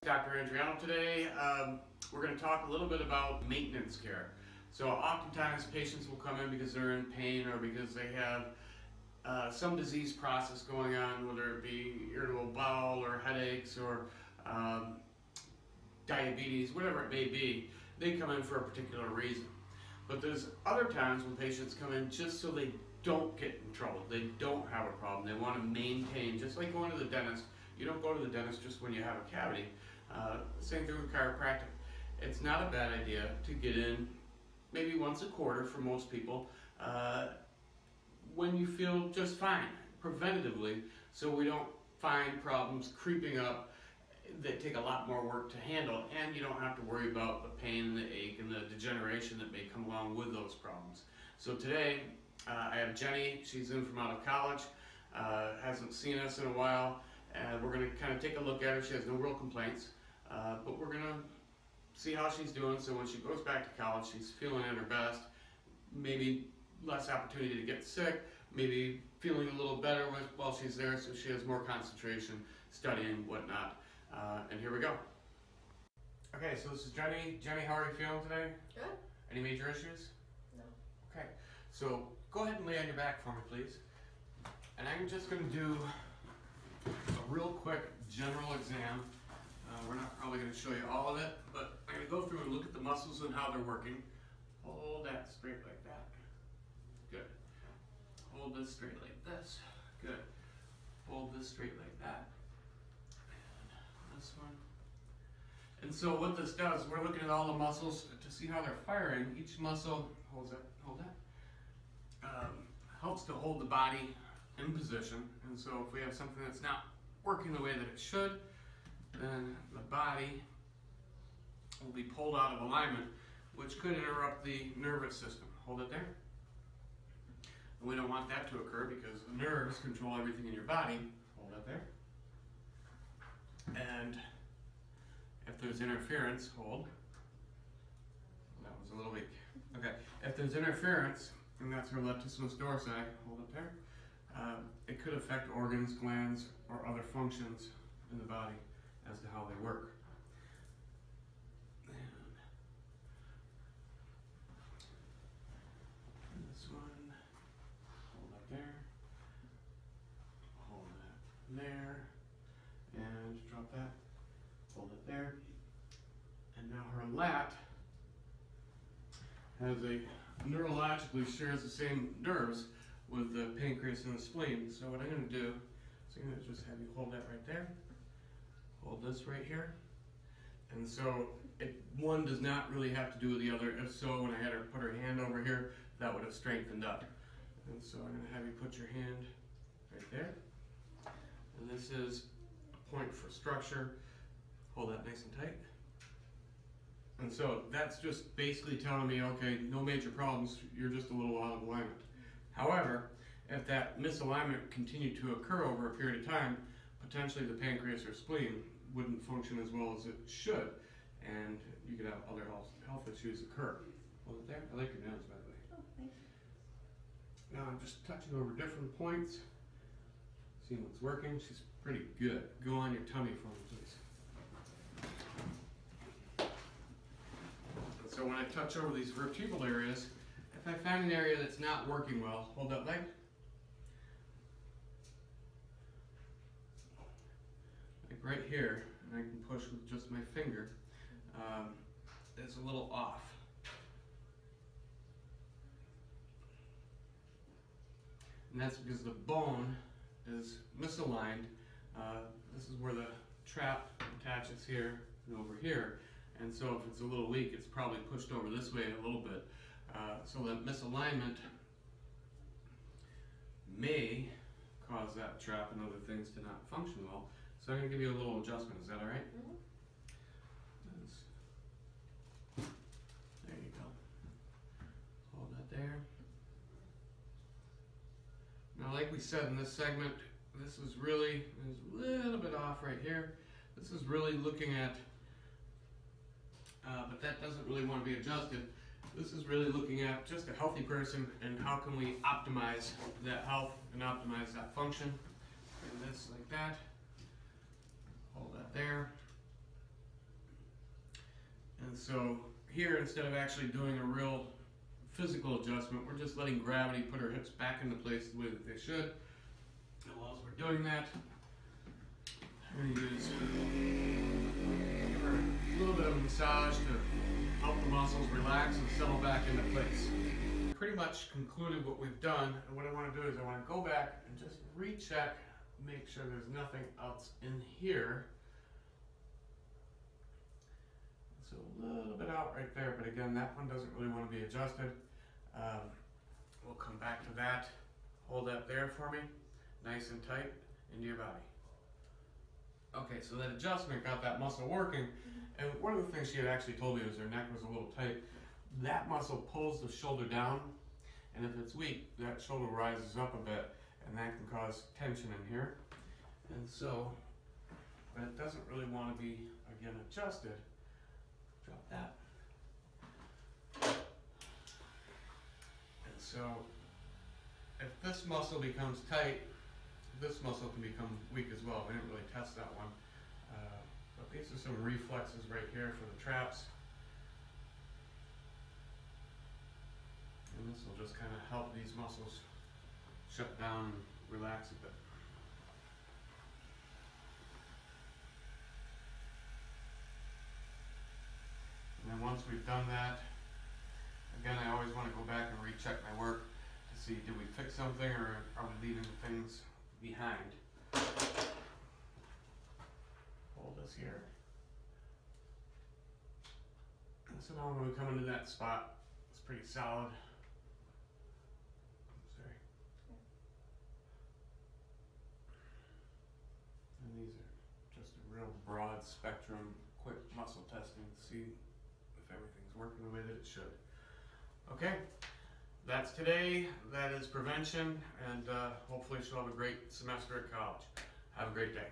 Dr. Andreano today. We're going to talk a little bit about maintenance care. So oftentimes patients will come in because they're in pain or because they have some disease process going on, whether it be irritable bowel or headaches or diabetes, whatever it may be. They come in for a particular reason. But there's other times when patients come in just so they don't get in trouble. They don't have a problem. They want to maintain, just like going to the dentist. You don't go to the dentist just when you have a cavity. Same thing with chiropractic. It's not a bad idea to get in maybe once a quarter for most people when you feel just fine, preventatively, so we don't find problems creeping up that take a lot more work to handle, and you don't have to worry about the pain and the ache and the degeneration that may come along with those problems. So today I have Jenny. She's in from out of college, hasn't seen us in a while, and we're going to kind of take a look at her. She has no real complaints, but we're going to see how she's doing, so when she goes back to college she's feeling at her best, maybe less opportunity to get sick, maybe feeling a little better while she's there, so she has more concentration, studying, whatnot. And here we go. Okay, so this is Jenny. Jenny, how are you feeling today? Good. Any major issues? No. Okay, so go ahead and lay on your back for me, please. And I'm just going to do a real quick general exam. We're not probably going to show you all of it, but I'm going to go through and look at the muscles and how they're working. Hold that straight like that. Good. Hold this straight like this. Good. Hold this straight like that. And this one. And so what this does, we're looking at all the muscles to see how they're firing. Each muscle, hold that, helps to hold the body in position. And so if we have something that's not working the way that it should, then the body will be pulled out of alignment, which could interrupt the nervous system. Hold it there. And we don't want that to occur because the nerves control everything in your body. Hold that there. And if there's interference, hold. That was a little weak. Okay, if there's interference, and that's her latissimus dorsi, hold it there, it could affect organs, glands, or other functions in the body as to how they work. And this one, hold that there, hold that there, and drop that, hold it there. And now her lat has neurologically shares the same nerves with the pancreas and the spleen. So what I'm going to do is I'm going to just have you hold that right there. Hold this right here. And so one does not really have to do with the other. If so, when I had her put her hand over here, that would have strengthened up. And so I'm going to have you put your hand right there. And this is a point for structure. Hold that nice and tight. And so that's just basically telling me, okay, no major problems, you're just a little out of alignment. However, if that misalignment continued to occur over a period of time, potentially the pancreas or spleen wouldn't function as well as it should, and you could have other health issues occur. Hold it there. I like your nails, by the way. Oh, thank you. Now I'm just touching over different points, seeing what's working. She's pretty good. Go on your tummy for me, please. And so when I touch over these vertebral areas, if I find an area that's not working well, hold that leg. Like right here, and I can push with just my finger. It's a little off. And that's because the bone is misaligned. This is where the trap attaches here and over here. And so if it's a little weak, it's probably pushed over this way a little bit. So that misalignment may cause that trap and other things to not function well. So I'm going to give you a little adjustment. Is that all right? Mm-hmm. There you go. Hold that there. Now, like we said in this segment, this is really, there's a little bit off right here. This is really looking at, but that doesn't really want to be adjusted. This is really looking at just a healthy person and how can we optimize that health and optimize that function. And this like that. Hold that there. And so here, instead of actually doing a real physical adjustment, we're just letting gravity put our hips back into place the way that they should. And while we're doing that, I'm going to use a little bit of a massage to help the muscles relax and settle back into place. Pretty much concluded what we've done, and what I want to do is I want to go back and just recheck, make sure there's nothing else in here. So a little bit out right there, but again, that one doesn't really want to be adjusted. We'll come back to that. Hold that there for me, nice and tight into your body. Okay, so that adjustment got that muscle working, and one of the things she had actually told me was her neck was a little tight. That muscle pulls the shoulder down, and if it's weak, that shoulder rises up a bit, and that can cause tension in here. And so, but it doesn't really want to be, again, adjusted. Drop that. And so, if this muscle becomes tight, this muscle can become weak as well. We didn't really test that one. But these are some reflexes right here for the traps. And this will just kind of help these muscles shut down and relax a bit. And then once we've done that, again, I always want to go back and recheck my work to see, did we fix something or are we leaving things behind? Hold this here. And so now when we come into that spot, it's pretty solid. Sorry. And these are just a real broad spectrum, quick muscle testing to see if everything's working the way that it should. Okay, that's today. That is prevention, and hopefully she'll have a great semester at college. Have a great day.